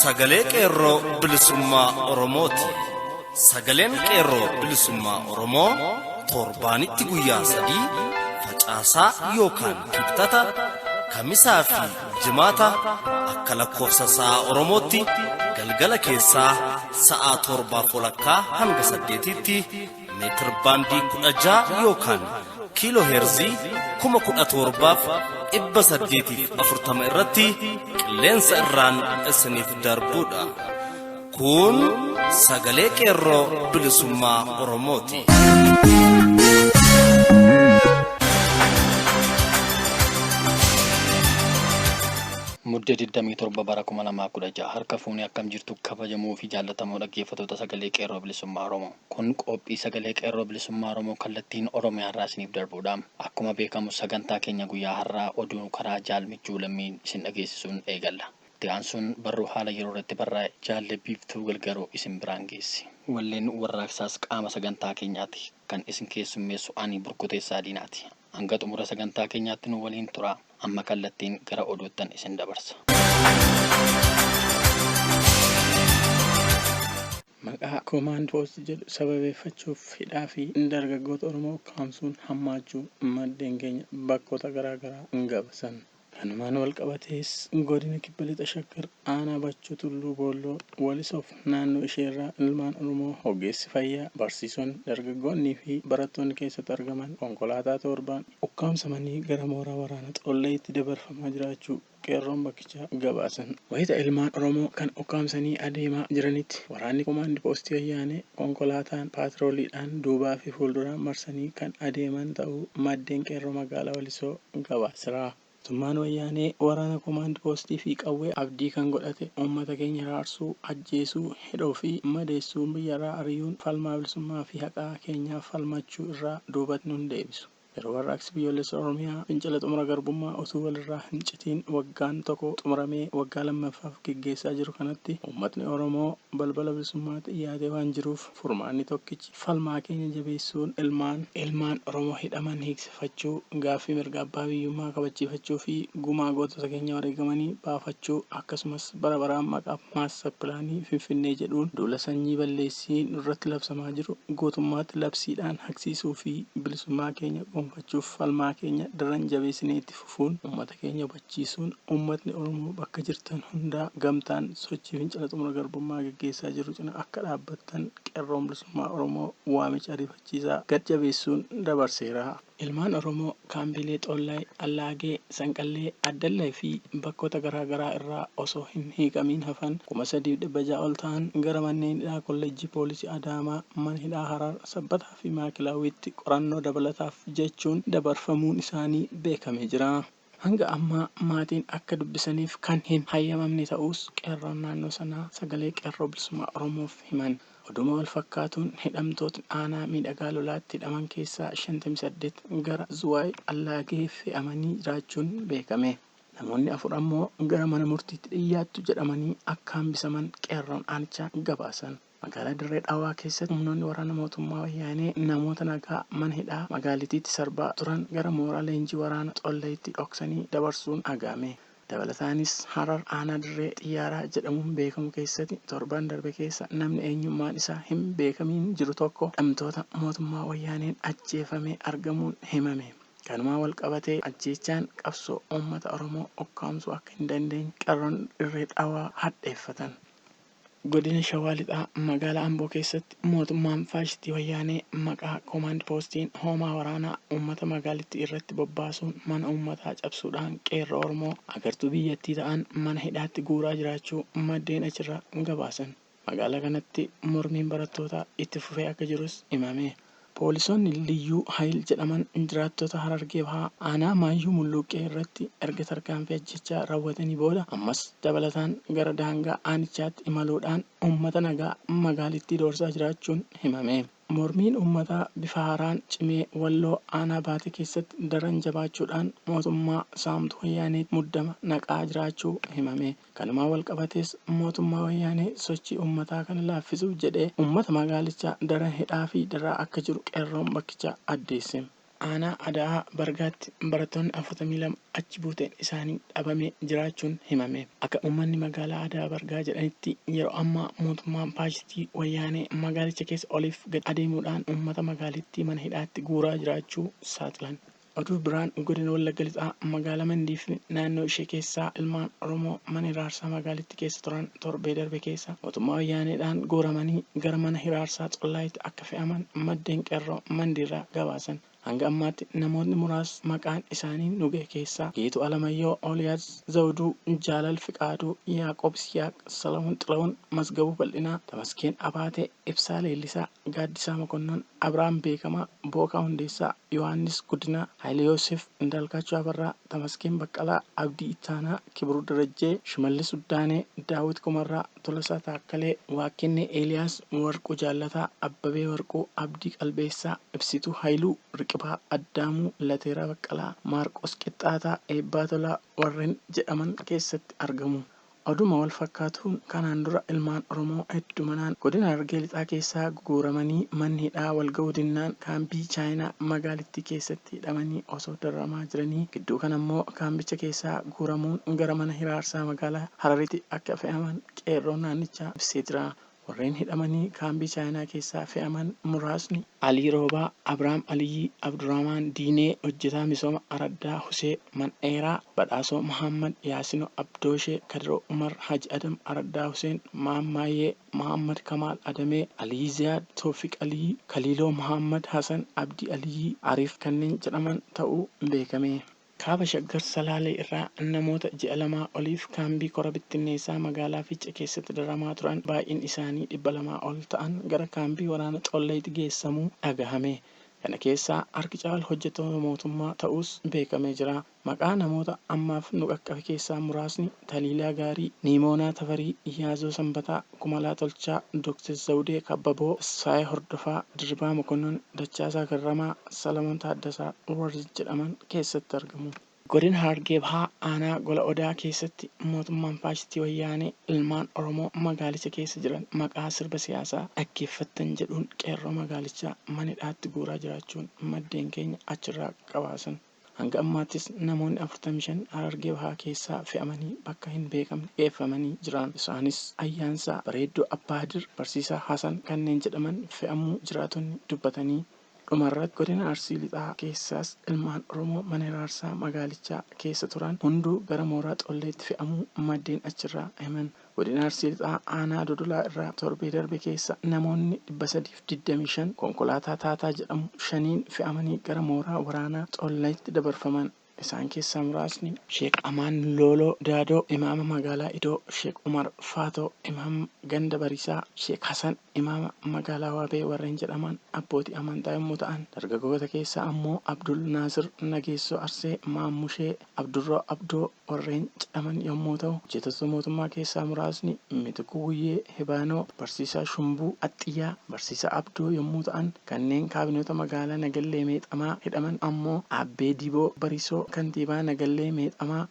sagalee qeerroo bilisummaa Oromooti. Sagaleen qeerroo bilisummaa Oromoo torbaanitti guyyaa 3 facaasaa yookaan kibxata kamisaa fi jimaata akka lakkoofsa sa'a Oromootti galgala keessaa sa'a 7:00 hanga 8tti meetir baandii 16 yookaan kiiloo heerzii 17,840 irratti qilleensa irraan isiniif darbuudha. Kun sagalee qeerroo bilisummaa Oromooti. Muddee 27 bara 2016 harka fuunee akkam jirtu kabajamoo fi jaallatamoo dhaggeeffattoota sagalee qeerroo bilisummaa Oromoo. Kun qophii sagalee qeerroo bilisummaa Oromoo kallattiin Oromiyaa irraa isiniif darbuudha. Akkuma beekamu sagantaa keenya guyyaa har'aa oduu karaa jaalmichuu lammiin isin dhageessisuun eegalla. Sun barruu haala yeroo irratti barraa'e jaalle biiftuu galgaroo isin biraan geessi. Walleen warraaqsaas qaama sagantaa keenyaati kan isin keessummeessu ani burkuteessaa diinaati. Hanga xumura sagantaa keenyaatti nu waliin tura. Amma kallattiin gara oduuttan isin dabarsa. Maqaa Command Post jedhu sababeeffachuuf hidhaa fi dargaggoota Oromoo kaamsuun hammaachuu maddeen keenya bakkoota garaagaraa gabaasan. Kanumaan wal qabatees godina kibba lixa Shakkar aanaa Bachoo Tulluu Boolloo Walisoof naannoo isheerraa ilmaan Oromoo ogeessi fayyaa barsiisonni dargaggoonnii fi barattoonni keessatti argaman konkolaataa torbaan ukkaamsamanii gara mooraa waraana Xolleetti dabarfamaa jiraachuu qeerroon bakkichaa gabaasan. Wayita ilmaan Oromoo kan ukkaamsanii adeemaa jiranitti waraanni Command Post Wayyaanee konkolaataan paatrooliidhaan duubaa fi fuulduraan marsanii kan adeeman ta'uu maddeen qeerroo magaalaa Walisoo gabaasira. Mootummaan Wayyaanee waraana Command Postii fi qawwee abdii kan godhate uummata keenya raarsuu, ajjeesuu, hidhuu fi madeessuu biyyarraa ari'uun falmaa bilisummaa fi haqaa keenyaaf falmachuu irraa duubatti nun deebisu. Yeroo warraaqsi biyyoolessa Oromiyaa fincila xumura garbummaa osoo walirraa hin citiin waggaan tokko xumuramee waggaa lammaffaaf gaggeessaa jiru kanatti uummatni Oromoo balbala bilisummaatti dhiyaatee waan jiruuf furmaanni tokkichi falmaa keenya jabeessuun ilmaan Oromoo hidhaman hiiksifachuu, gaaffii mirga abbaa biyyummaa kabachiifachuu fi gumaa gootota keenya wareegamanii baafachuu akkasumas bara baraan maqaa maastar pilaanii Finfinnee jedhuun duula sanyii balleessiin irratti labsamaa jiru gootummaatti labsiidhaan haqsiisuu fi bilisummaa keenya gonfachuuf falmaa keenya daran jabeessinee itti fufuun uummata keenya hubachiisuun uummatni Oromoo bakka jirtan hundaa gamtaan sochii fincila xumura garbummaa gaggeessaa jiru cina akka dhaabbattan qeerroon bilisummaa Oromoo waamicha ariifachiisaa gad jabeessuun dabarseera. Ilmaan Oromoo kaambilee Xollaa, Allaagee, Sanqallee, Addallee fi bakkoota garaagaraa irraa osoo hin hiikamiin hafan 3,600 ol ta'an gara manneen hidhaa kolleejjii poolisii Adaamaa, mana hidhaa Harar, Sabbataa fi Maakilaawwiitti qorannoo dabalataaf jechuun dabarfamuun isaanii beekamee jira. Hanga ammaa maatiin akka dubbisaniif kan hin hayyamamne ta'us qeerroon naannoo sanaa sagalee qeerroo bilisummaa Oromoof himan. Oduma wal fakkaatuun hidhamtoota aanaa miidhagaa lolaatti hidhaman keessaa 58 gara Zuwaay Allaagee fe'amanii jiraachuun beekame. Namoonni 4 ammoo gara mana murtiitti dhiyaattu jedhamanii akka hambisaman qeerroon aanichaa gabaasan. Magaalaa Dirree Dhawaa keessatti humnoonni waraana mootummaa Wayyaanee namoota nagaa mana hidhaa magaalitiitti sarbaa turan gara mooraa leenjii waraana Xolleetti dhoksanii dabarsuun agame. Dabalataanis Harar aanaa Dirree Xiyyaaraa jedhamuun beekamu keessatti torban darbe keessa namni eenyummaan isaa hin beekamiin jiru tokko hidhamtoota mootummaa Wayyaaneen ajjeefamee argamuun himame. Kanumaan wal qabatee ajjeechaan qabsoo uummata Oromoo ukkaamsuu akka hin dandeenye qeerroon Dirree Dhawaa hadheeffatan. Godina Shawaa Lixaa magaalaa Amboo keessatti mootummaan faashistii Wayyaanee maqaa Command Postiin hoomaa waraanaa uummata magaalittii irratti bobbaasuun mana uummataa cabsuudhaan qeerroo Oromoo agartuu biyyattii ta'an mana hidhaatti guuraa jiraachuu maddeen achirraa gabaasan. Magaalaa kanatti mormiin barattootaa itti fufee akka jirus himame. Poolisoonni liyyuu Hayil jedhaman jiraattota Harargee bahaa aanaa Maayyuu Mulluuqqee irratti erga tarkaanfii ajjechaa raawwatanii booda ammas dabalataan gara daangaa aanichaatti imaluudhaan uummata nagaa magaalittii doorsaa jiraachuun himame. Mormiin uummataa bifa haaraan cimee Walloo aanaa Baatee keessatti daran jabaachuudhaan mootummaa saamtuu Wayyaanee muddama naqaa jiraachuu himame. Kanumaan wal qabatees mootummaa Wayyaanee sochii uummataa kana laaffisuuf jedhee uummata magaalichaa daran hidhaa fi daraa akka jiru qeerroon bakkichaa addeesse. aanaa Adaa Bargaatti barattoonni 42 achi buuteen isaanii dhabamee jiraachuun himame. Akka uummanni magaalaa Adaa Bargaa jedhanitti yeroo ammaa mootummaan faashistii wayyaanee magaalicha keessa oliif gad adeemuudhaan uummata magaalittii mana hidhaatti guuraa jiraachuu saaxilan. Oduu biraan godina Wallagga Lixaa magaalaa Mandii fi naannoo ishee keessaa ilmaan Oromoo mana hiraarsaa magaalittii keessa turan torbee darbe keessa mootummaa wayyaaneedhaan gooramanii gara mana hiraarsaa Xollaayitti akka fe'aman maddeen qeerroo Mandiirraa gabaasan. Hanga ammaatti namoonni muraasni maqaan isaanii nuge keessaa Geetu Alamayyoo, Ooliyaas Zawuduu, Jaalal Fiqaaduu, Yaaqoob Siyaaq, Salamuun Xilawun, Masgabuu Bal'inaa, Tamaskeen Abaatee, Ibsaa Leellisaa, Gaaddisaa Mokonnon, Abrahaam Beekamaa, Bookaa Hundeessaa, Yohaannis Guddinaa, Haayile Yoosef, Indaalkaachoo Abarraa, Tamaskeen Baqqalaa, Abdii Ittaanaa, Kibruu Darajjee, Shimallis Uddaanee, Daawit Kumarraa, Tolasaa Taakkalee, Waaqennee Eeliyaas, Warquu Jaallataa, Abbabee Warquu, Abdii Qalbeessaa, Ibsituu Haayiluu, Riqibaa Addaamuu, Lateeraa Baqqalaa, Maarqos Qixxaataa, Eebbaa Tolaa warreen jedhaman keessatti argamu. Oduma wal fakkaatuun kanaan dura ilmaan Oromoo hedduminaan godina Harargee Lixaa keessaa guuramanii manni hidhaa wal ga'uu dinnaan kaambii Chaayinaa magaalittii keessatti hidhamanii osoo dararamaa jiranii gidduu kana immoo kaambicha keessaa guuramuun gara mana hiraarsaa magaalaa Hararitti akka fe'aman qeerroon naannichaa ibsee jira. Warreen hidhamanii kaambii Chaayinaa keessaa fe'aman muraasni Alii Roobaa, Abrahaam Aliyyi, Abdurrahmaan Diinee, Hojjetaa Misooma Araddaa Husee Mandheeraa, Badhaasoo Muhammad, Yaasinoo Abdooshee, Kadiroo Umar, Haji Adam Araddaa Huseen, Maammaayee, Muhammad Kamaal Adamee, Alii Ziyaad, Toofiq Aliyyi, Kaliiloo Muhammad Hasan, Abdii Aliyyi, Ariif kanneen jedhaman ta'uu beekame. Kaaba Shaggar Salaalee irraa namoota 6 lamaa oliif kaambii Kora Bittinneessaa magaalaa Fiichee keessatti dararamaa turan baay'een isaanii 200 ol ta'an gara kaambii waraana Xolleetti geessamuu dhagahame. Kana keessaa harki caalu hojjettoota mootummaa ta'uus beekamee jira. Maqaa namoota ammaaf nu qaqqabe keessaa muraasni Taliilaa Gaarii, Niimoonaa Tafarii, Iyaazoo Sanbataa, Kumalaa Tolchaa, Dooktar Zawudee Kabbaboo, Saayee Hordofaa, Dirribaa Mokonnon, Dachaasaa Garramaa, Salamoon Taaddasaa warri jedhaman keessatti argamu. Godina Harargee Bahaa aanaa Gola Odaa keessatti mootummaan faashistii wayyaanee ilmaan Oromoo magaalicha keessa jiran maqaa sirba siyaasaa dhaggeeffattan jedhuun qeerroo magaalichaa mana hidhaatti guuraa jiraachuun maddeen keenya achirraa qabaasan. Hanga ammaattis namoonni 45 Harargee Bahaa keessaa fe'amanii bakka hin beekamne geeffamanii jiran. Isaanis Ayyaansaa, Bareeddoo Abbaadir, Barsiisaa Hasan kanneen jedhaman fe'amuu jiraatonni dubbatanii. Dhumarratti godina Arsii Lixaa keessaas ilmaan Oromoo mana hiraarsaa magaalichaa keessa turan hunduu gara mooraa Xolleetti fe'amuu maddeen achirraa himan. Godina Arsii Lixaa aanaa Dodolaa irraa torbee darbe keessa namoonni 325 konkolaataa Taataa jedhamu 5 fe'amanii gara mooraa waraanaa Xolleetti dabarfaman. Isaan keessaa muraasni Sheek Amaan Looloo Daadoo, Imaama magaalaa Idoo, Sheek Umar Faatoo, Imaama Ganda Bariisaa, Sheek Hasan, Imaama magaalaa Waabee warreen jedhaman abbootii amantaa yommuu ta'an, dargaggoota keessaa ammoo Abdul Naasir Nageessoo Arsee, Maammushee, Abdurroo Abdoo warreen jedhaman yommuu ta'u, hojjettoota mootummaa keessaa muraasni Mitikuu Guyyee, Hibaanoo, Barsiisaa Shumbuu Axxiyyaa, Barsiisaa Abdoo yommuu ta'an, kanneen kaabinoota magaalaa Nagallee Meexamaa hidhaman ammoo Abbee Diboo Bariisoo, Kantiibaa Nagallee Meexamaa,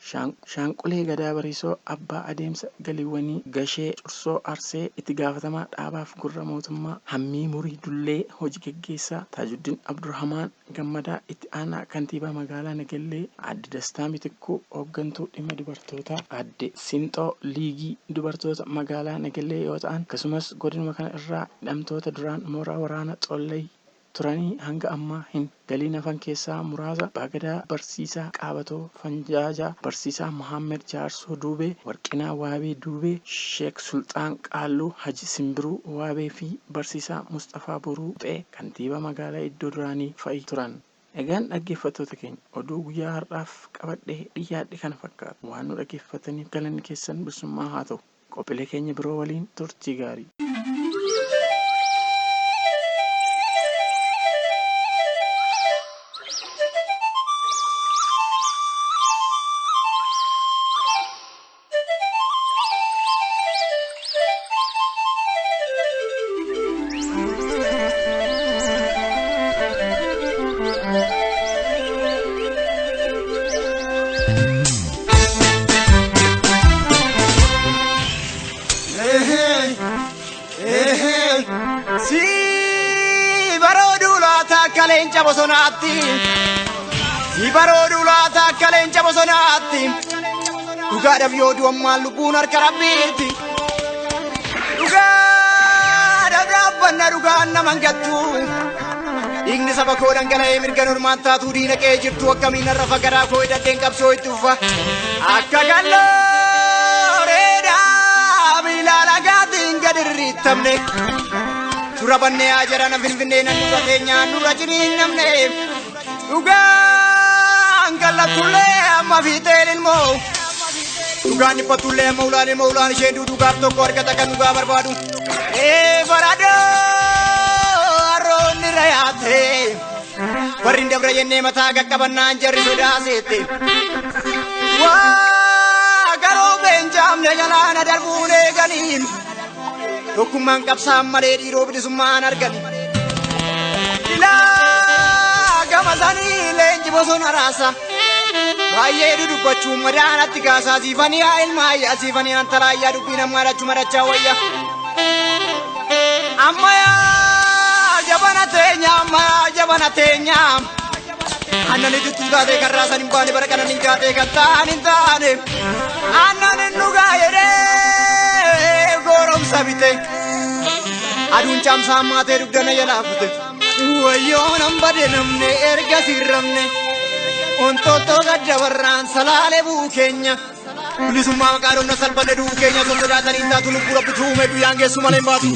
Shaanqulee Gadaa Bariisoo, Abbaa Adeemsa Galiiwwanii, Gashee Cursoo Arsee, itti gaafatamaa dhaabaaf gurra mootummaa, Hammii Murii Dullee hojii gaggeessaa, Taajuddin Abdurrahamaan Gammadaa itti aanaa kantiibaa magaalaa Nagallee, Aadde Dastaa Mitikuu hooggantuu dhimma dubartootaa, Aadde Sinxoo Liigii dubartoota magaalaa Nagallee yoo ta'an, akkasumas godinuma kana irraa hidhamtoota duraan mooraa waraana Xollee turanii hanga ammaa hin galiin hafan keessaa muraasa Baagadaa Barsiisaa Qaabatoo Fanjaajaa, Barsiisaa Muhammed Jaarsoo Duubee, Warqinaa Waabee Duubee, Sheek Sulxaan Qaalluu, Haji Simbiruu Waabee fi Barsiisaa Mustafaa Boruu Xee kantiibaa magaalaa iddoo duraanii fa'i turan. Egaan dhaggeeffattoota keenya oduu guyyaa har'aaf qabadhee dhiyaadhe kana fakkaatu. Waan nu dhaggeeffataniif galanni keessan bilisummaa haa ta'u. Qophiilee keenya biroo waliin turtii gaarii. laata akka leenca bosonaatti si baroodu laata akka leenca bosonaatti dhugaadhaaf yoo du'ammaan lubbuun harka rabbiitti dhugaadhaaf dhaabbanna dhugaan naman gattu dhiigni saba koo dhangala'ee mirga normaan taatuu diina qe'ee jirtu akkamiin har'a fagaraa koo hidhadheen qabsoo itti ufa akka gallooreedhaa miilaa lagaatiin gad irriittamne dura bannee haa jarana finfinnee nan dura teenyaan dura jiriin namne dhugaan kallatullee amma fiixeen ilmoo dhugaan dhiphatullee amma ulaan isheen dhugaaf tokko argata kan dhugaa barbaadu baradoo harroonni rayaate warri dabra jennee mataa qaqqabannaan jarri sodaaseette waa garoo beenjaamne jalaana darbuun eeganiin tokkummaan qabsaan malee dhiiroo bilisummaan argan ilaa gama sanii leenji bosona raasa baay'ee dudubbachuun madaanatti kaasaa siifanii haa ilmaayyaa siifanii antaraayyaa dubbiin ammaa dhachuu marachaa wayya ammayaa jabana teenya annani tuttuu taatee kan raasan hin baane bara kanan hin kaatee kan ta'an hin taane annan hin dhugaa jedhee goromsa bite aduun caamsaan maatee dugdana jalaa kute wayyoo nan bade namne erga sirramne ontoottoo gadda warraan salaalee buu keenya bilisummaa maqaa dhonna salphanne duu keenya osoo sodaatanii taatu lubbuu rabbi tuume guyyaan geessu malee hin baatu.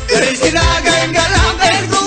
Garisila, gaingala, bergu,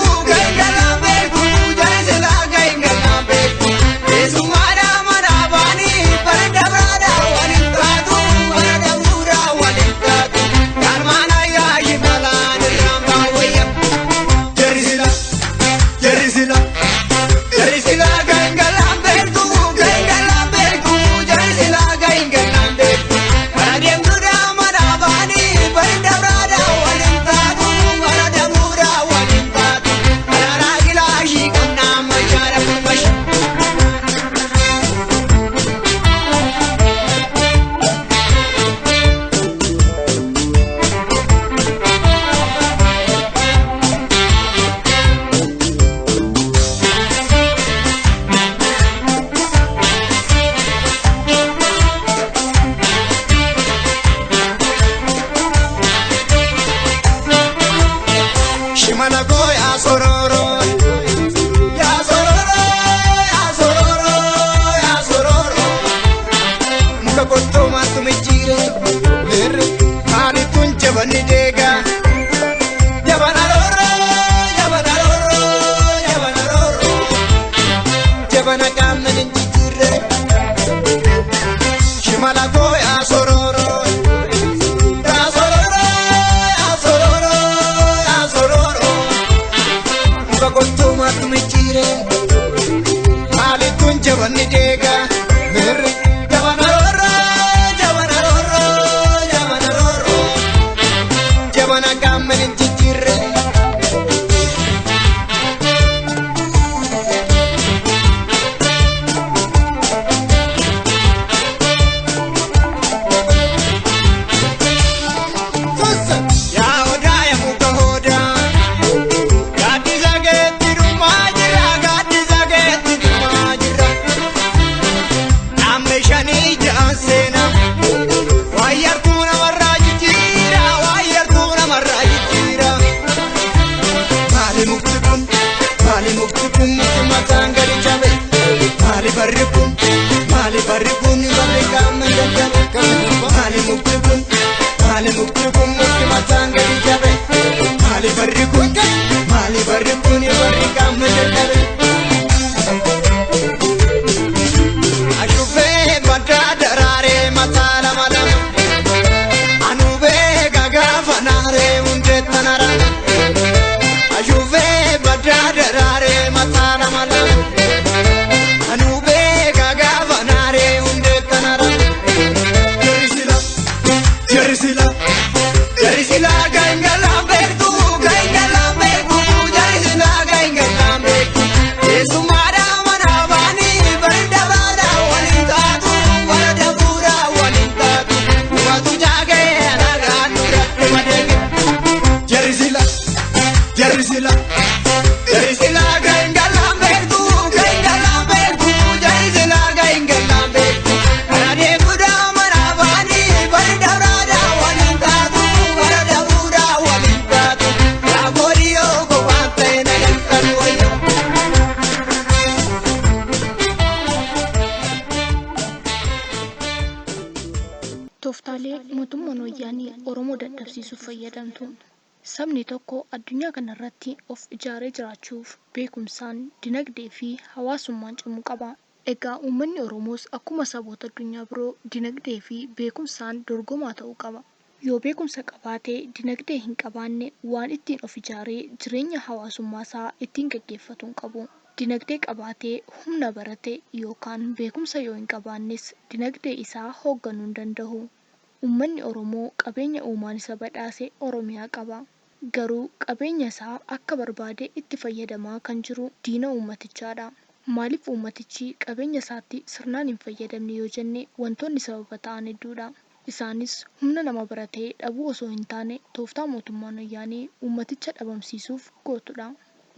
jabine maalitun jabanni deega mirri jabana rorro jabana rorro jabana rorro jabana gammelin jijjiirre Mali barikun babe kamen jabe mali muktukun mukti matanga di jabe mali barikun bari kamen jabe ashufe bada darare matala mala anube gaga fanare unde tanara ashufe bada darare matala mala Jarisila gaingala berku jarisila gaingala berku Esumara manavani bardavara walintatu waladavura walintatu Watu jage anaganu ratte madege Jarisila gaingala berku jarisila gaingala berku Anade kuda manavani bardavara walintatu Tooftaalee mootummaan wayyaanii Oromoo dadhabsiisuuf fayyadamtuun sabni tokko addunyaa kanarratti of ijaaree jiraachuuf beekumsaan, dinagdee fi hawaasummaan cimuu qaba. Egaa uummanni Oromoos akkuma saboota addunyaa biroo dinagdee fi beekumsaan dorgomaa ta'uu qaba. Yoo beekumsa qabaatee dinagdee hin qabaanne waan ittiin of ijaaree jireenya hawaasummaa isaa ittiin gaggeeffatu hin qabu. Dinagdee qabaatee humna barate yookaan beekumsa yoo hin qabaannes dinagdee isaa hoogganuu hin danda'u. Uummanni Oromoo qabeenya uumaan isa badhaase Oromiyaa qaba. Garuu qabeenya isaa akka barbaade itti fayyadamaa kan jiru diina uummatichaadha. Maaliif uummatichi qabeenya isaatti sirnaan hin fayyadamne yoo jenne wantoonni sababa ta'an hedduudha. Isaanis humna nama baratee dhabuu osoo hin taane tooftaa mootummaan wayyaanii uummaticha dhabamsiisuuf gootudha.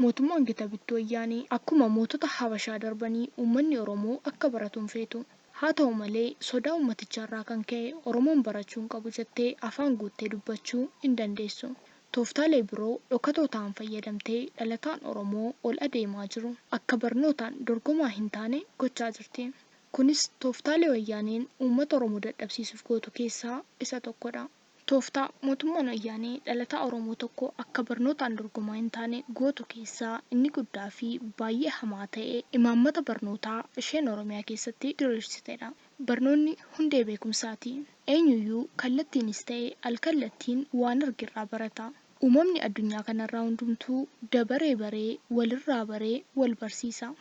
Mootummaan Gitabittuu wayyaanii akkuma mootota Habashaa darbanii uummanni Oromoo akka baratu hin feetu. Haa ta'u malee sodaa uummaticharraa kan ka'e Oromoon barachuu hin qabu jettee afaan guuttee dubbachuu hin dandeessu. Tooftaalee biroo dhokatoo ta'an fayyadamtee dhalataan Oromoo ol adeemaa jiru akka barnootaan dorgomaa hin taane gochaa jirti. Kunis tooftaalee wayyaaniin uummata Oromoo dadhabsiisuuf gootu keessaa isa tokkodha. Tooftaa mootummaan wayyaanii dhalataa Oromoo tokko akka barnootaan dorgomaa hin taane gootu keessaa inni guddaa fi baay'ee hamaa ta'e imaammata barnootaa isheen Oromiyaa keessatti diriirsitedha. Barnoonni hundee beekumsaati. Eenyuyyuu kallattiinis ta'e alkallattiin waan argirraa barata. Uumamni addunyaa kanarraa hundumtuu dabaree baree walirraa baree wal barsiisa.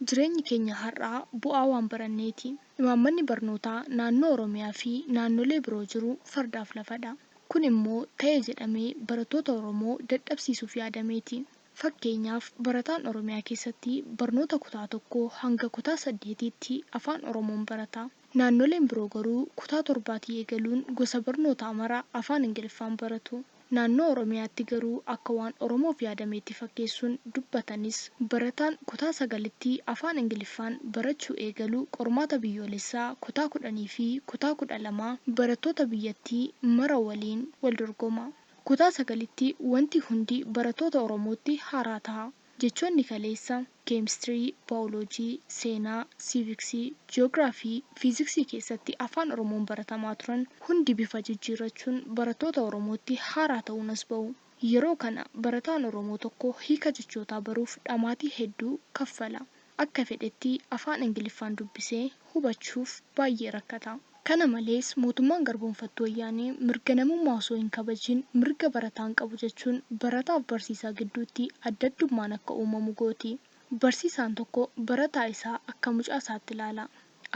Jireenyi keenya har'aa bu'aa waan baranneeti. Imaammanni barnootaa naannoo Oromiyaa fi naannolee biroo jiru fardaaf lafadha. Kun immoo ta'ee jedhamee barattoota Oromoo dadhabsiisuuf yaadameeti. Fakkeenyaaf barataan Oromiyaa keessatti barnoota kutaa 1 hanga kutaa 8tti afaan Oromoon barata. Naannoleen biroo garuu kutaa 7tii eegaluun gosa barnootaa mara afaan Ingiliffaan baratu. Naannoo Oromiyaatti garuu akka waan Oromoof yaadameetti fakkeessuun dubbatanis barataan kutaa 9tti afaan Ingiliffaan barachuu eegalu qormaata biyyoolessaa kutaa 10 fi kutaa 12 barattoota biyyattii mara waliin wal dorgoma. Kutaa 9tti wanti hundi barattoota Oromootti haaraa ta'a. Jechoonni kaleessa keemistirii, baayoloojii, seenaa, siiviksii, jiyoogiraafii, fiiziksii keessatti afaan Oromoon baratamaa turan hundi bifa jijjiirrachuun barattoota Oromootti haaraa ta'uun as ba'u. Yeroo kana barataan Oromoo tokko hiika jechootaa baruuf dhamaatii hedduu kaffala. Akka fedhetti afaan Ingiliffaan dubbisee hubachuuf baay'ee rakkata. Kana malees mootummaan garboonfattuu wayyaanii mirga namummaa osoo hin kabajin mirga barataan qabu jechuun barataaf barsiisaa gidduutti adda addummaan akka uumamu gooti. Barsiisaan tokko barataa isaa akka mucaa isaatti ilaala.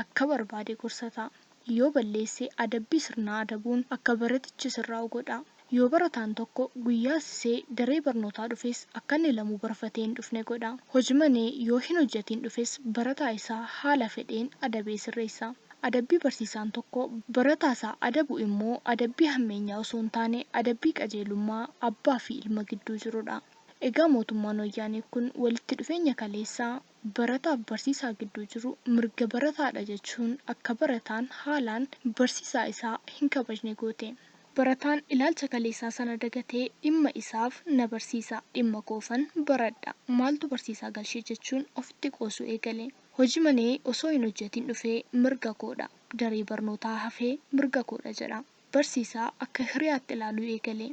Akka barbaade gorsata. Yoo balleesse adabbii sirnaa adabuun akka baratichi sirraa'u godha. Yoo barataan tokko guyyaa sisee daree barnootaa dhufes akka inni lamuu barfatee hin dhufne godha. Hojii yoo hin hojjetiin dhufes barataa isaa haala fedheen adabee sirreessa. Adabbii barsiisaan tokko barataa isaa adabu immoo adabbii hammeenyaa osoo hin taane adabbii qajeelummaa abbaa fi ilma gidduu jirudha. Egaa mootummaan wayyaanee kun walitti dhufeenya kaleessaa barataaf barsiisaa gidduu jiru mirga barataadha jechuun akka barataan haalaan barsiisaa isaa hin kabajne goote. Barataan ilaalcha kaleessaa sana dagatee dhimma isaaf na barsiisa, dhimma koofan baradha, maaltu barsiisaa galshee jechuun ofitti qoosuu eegale. Hojii malee osoo hin hojjetin dhufee mirga koodha, daree barnootaa hafee mirga koodha jedha. Barsiisaa akka hiriyaatti ilaaluu eegale.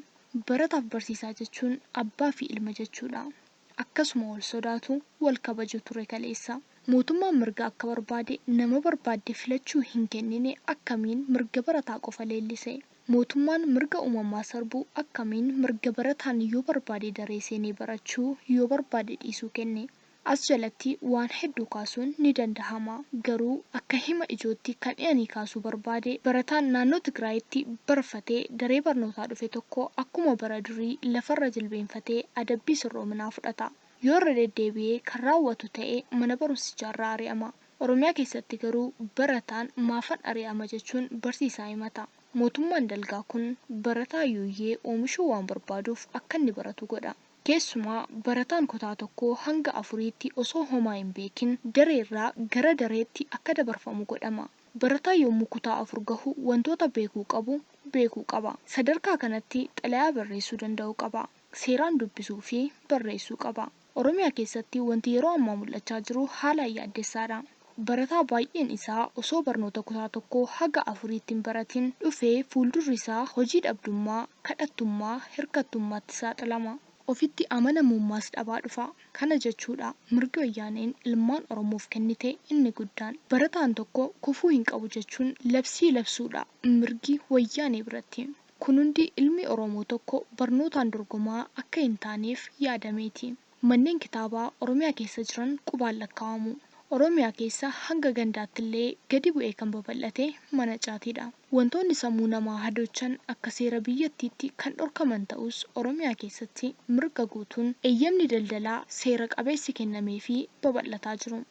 Barataaf barsiisaa jechuun abbaa fi ilma jechuudha. Akkasuma wal sodaatu wal kabaju ture kaleessa. Mootummaan mirga akka barbaade nama barbaadde filachuu hin kennine akkamiin mirga barataa qofa leellise. Mootummaan mirga uumamaa sarbuu akkamiin mirga barataan yoo barbaade daree seenee barachuu yoo barbaade dhiisuu kenne. As jalatti waan hedduu kaasuun ni dandahama. Garuu akka hima ijootti kan inni kaasuu barbaade barataan naannoo Tigraayitti barfatee daree barnootaa dhufe tokko akkuma bara durii lafarra jilbeenfatee adabbii sirroominaa fudhata. Yoo irra deddeebi'ee kan raawwatu ta'e mana barumsicharraa ari'ama. Oromiyaa keessatti garuu barataan maafan ari'ama jechuun barsiisaa himata. Mootummaan dalgaa kun barataa yooyyee oomishuu waan barbaaduuf akka inni baratu godha. Keessumaa barataan kutaa tokkoo hanga afuriitti osoo homaa hin beekin dareerraa gara dareetti akka dabarfamu godhama. Barataa yommuu kutaa afur gahu wantoota beekuu qaba. Sadarkaa kanatti xalayaa barreessuu danda'u qaba. Seeraan dubbisuu fi barreessuu qaba. Oromiyaa keessatti wanti yeroo ammaa mul'achaa jiru haalaan yaaddessaadha. Barataa baay'een isaa osoo barnoota kutaa tokkoo haga afuriitti hin baratin dhufee fuuldurri isaa hojii dhabdummaa, kadhattummaa, hirkattummaatti saaxilama. Ofitti amanamummaas dhabaa dhufa. Kana jechuudha mirgi wayyaaneen ilmaan Oromoof kennite inni guddaan. Barataan tokko kufuu hin qabu jechuun labsii labsuudha mirgi wayyaanee biratti. Kun hundi ilmi Oromoo tokko barnootaan dorgomaa akka hin taaneef yaadameeti. Manneen kitaabaa Oromiyaa keessa jiran qubaan lakkaa'amu. Oromiyaa keessa hanga gandaattillee gadi bu'ee kan babal'ate mana caatiidha. Wantoonni sammuu namaa hadochan akka seera biyyattiitti kan dhorkaman ta'us Oromiyaa keessatti mirga guutuun eeyyamni daldalaa seera qabeessi kennamee fi babal'ataa jiru.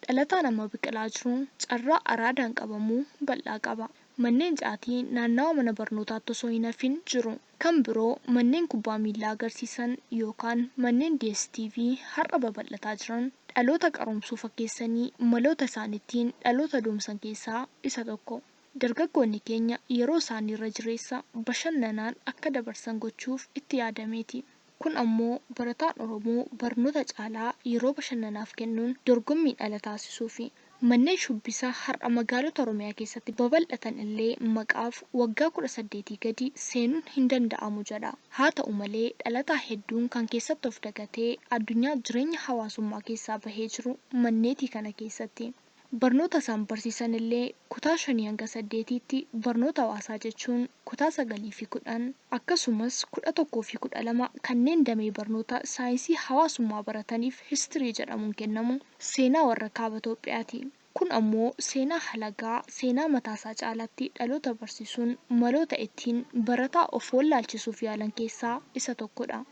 Dhalataan amma biqilaa jiru carraa araadaan qabamuu bal'aa qaba. Manneen caatii naannawa mana barnootaatti osoo hin hafin jiru. Kan biroo manneen kubbaa miilaa agarsiisan yookaan manneen DSTV har'a babal'ataa jiran dhaloota qaromsuu fakkeessanii maloota isaaniittiin dhaloota doomsan keessaa isa tokko. Dargaggoonni keenya yeroo isaanii irra jireessa bashannanaan akka dabarsan gochuuf itti yaadameeti. Kun ammoo barataan Oromoo barnoota caalaa yeroo bashannanaaf kennuun dorgommii dhala taasisuufi. Manneen shubbisaa har'a magaalota Oromiyaa keessatti babal'atan illee maqaaf waggaa 18 gadi seenuun hin danda'amu jedha. Haa ta'u malee dhalataa hedduun kan keessatti of dagatee addunyaa jireenya hawaasummaa keessaa bahee jiru manneetii kana keessatti. Barnoota isaan barsiisan illee kutaa 5 hanga 8tti barnoota hawaasaa jechuun kutaa 9 fi 10 akkasumas 11 fi 12 kanneen damee barnoota saayinsii hawaasummaa barataniif histirii jedhamuun kennamu seenaa warra kaaba Itoophiyaati. Kun ammoo seenaa halagaa seenaa mataasaa caalaatti dhaloota barsiisuun maloota ittiin barataa of wallaalchisuuf yaalan keessaa isa tokkodha.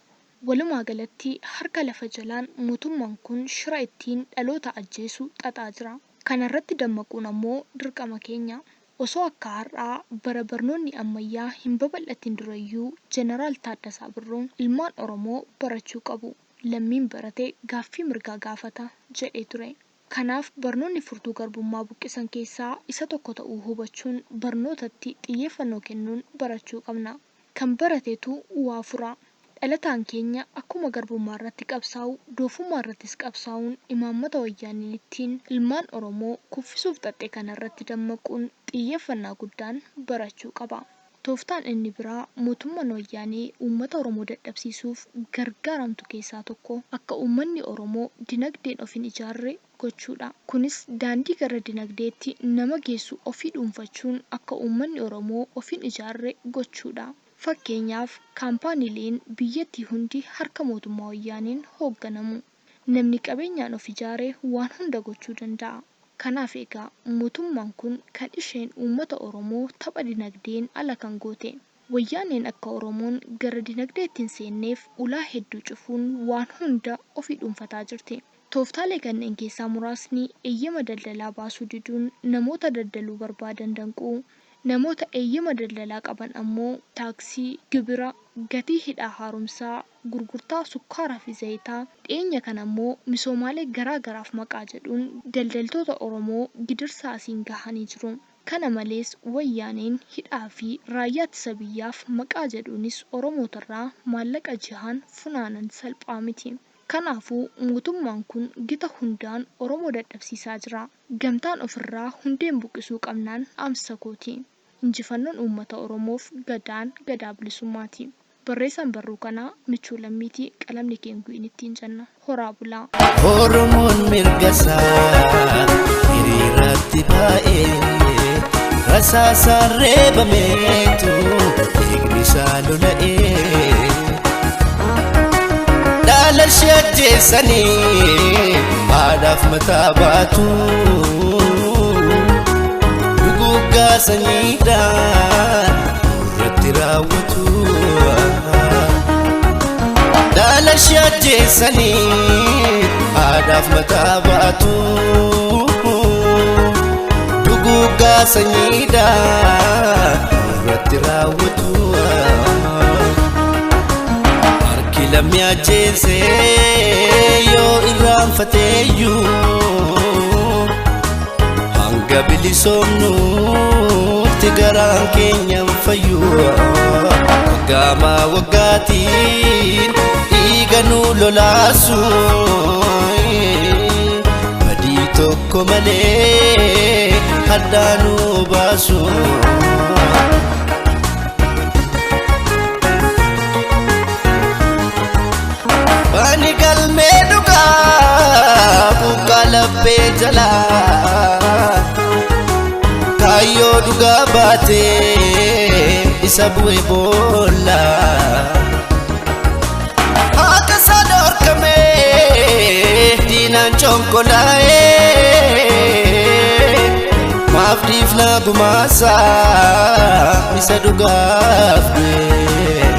Walumaa galatti harka lafa jalaan mootummaan kun shira ittiin dhaloota ajjeesuu xaxaa jira. Kana irratti dammaquun ammoo dirqama keenya. Osoo akka har'aa bara barnoonni ammayyaa hin babal'atin durayyuu Jeneraal Taaddasaa Birruun ilmaan Oromoo barachuu qabu. Lammiin barate gaaffii mirgaa gaafata jedhee ture. Kanaaf barnoonni furtuu garbummaa buqqisan keessaa isa tokko ta'uu hubachuun barnootatti xiyyeeffannoo kennuun barachuu qabna. Kan barateetu waa fura. Dhalataan keenya akkuma garbummaa irratti qabsaa'u doofummaa irrattis qabsaa'uun imaammata wayyaaniin ittiin ilmaan Oromoo kuffisuuf xaxxe kana irratti dammaquun xiyyeeffannaa guddaan barachuu qaba. Tooftaan inni biraa mootummaan wayyaanii uummata Oromoo dadhabsiisuuf gargaaramtu keessaa tokko akka uummanni Oromoo dinagdeen of hin ijaarre gochuudha. Kunis daandii gara dinagdeetti nama geessu ofii dhuunfachuun akka uummanni Oromoo of hin ijaarre gochuudha. Fakkeenyaaf kaampaaniileen biyyattii hundi harka mootummaa wayyaaniin hoogganamu. Namni qabeenyaan of ijaaree waan hunda gochuu danda'a. Kanaaf egaa mootummaan kun kan isheen uummata Oromoo tapha dinagdeen ala kan goote. Wayyaaneen akka Oromoon gara dinagdeetti hin seenneef ulaa hedduu cufuun waan hunda ofii dhuunfataa jirti. Tooftaalee kanneen keessaa muraasni eeyyama daldalaa baasuu diduun namoota daldaluu barbaadan danquu, namoota eeyyama daldalaa qaban ammoo taaksii, gibira, gatii hidhaa haaromsaa, gurgurtaa sukkaaraa fi zayitaa, dhiyeenya kana ammoo misoomaalee garaa garaaf maqaa jedhuun daldaltoota Oromoo gidirsaa asiin gahanii jiru. Kana malees wayyaaneen hidhaa fi raayyaa ittisa biyyaaf maqaa jedhuunis Oromootarraa maallaqa jihaan funaanan salphaa miti. Kanaafuu mootummaan kun gita hundaan Oromoo dadhabsiisaa jira. Gamtaan ofirraa hundeen buqqisuu qabnaan amsa kooti. Injifannoon uummata Oromoof gadaan gadaa bilisummaati. Barreessaan barruu kanaa Michuu Lammiitii qalamni keenguin ittiin jenna. Horaa bulaa. Oromoon mirgasaa hiriiraatti baay'ee rasaasaan reebameetu dhiigni isaa lola'ee dhaala ishee ajjeessanii haadhaaf mataa baatu duguggaa sanyiidhaan irratti raawwatu dhaala ishee ajjeessanii haadhaaf mataa baatu duguggaa sanyiidhaan irratti raawwatu harki lammii ajjeessee yoo irraanfateeyyuu hanga bilisoomnuutti garaan keenya hin fayyu waggaa waggaatiin dhiiga nuu lolaasu badii tokko malee haddaa nuu baasu. Bani galmee dhugaa buqqaa laphee jalaa kaayyoo dhugaa baatee isa bu'ee boolla akka isaa dhorkamee diinaan conkolaa'ee maaf dhiifnaa gumaasaa isa dhugaaf du'ee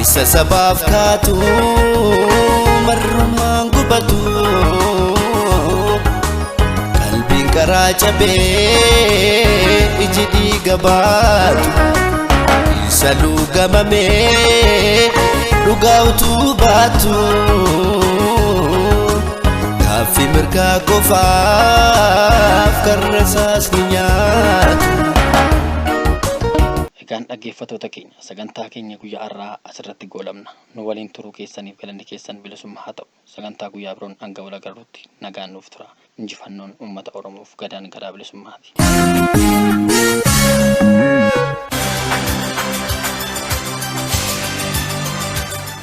isa sabaaf kaatu marrumaan gubatu qalbiin karaa cabee iji dhiiga baatu isa luugamamee dhugaa utuu baatu gaaffii mirgaa qofaaf karra isaas ni nyaatu. Egaan dhaggeeffattoota keenya sagantaa keenya guyyaa har'aa asirratti goolabna. Nu waliin turuu keessaniif galanni keessan bilisummaa haa ta'u. Sagantaa guyyaa biroon hanga wal agarruutti nagaan nuuf tura. Injifannoon uummata Oromoof gadaan gadaa bilisummaati.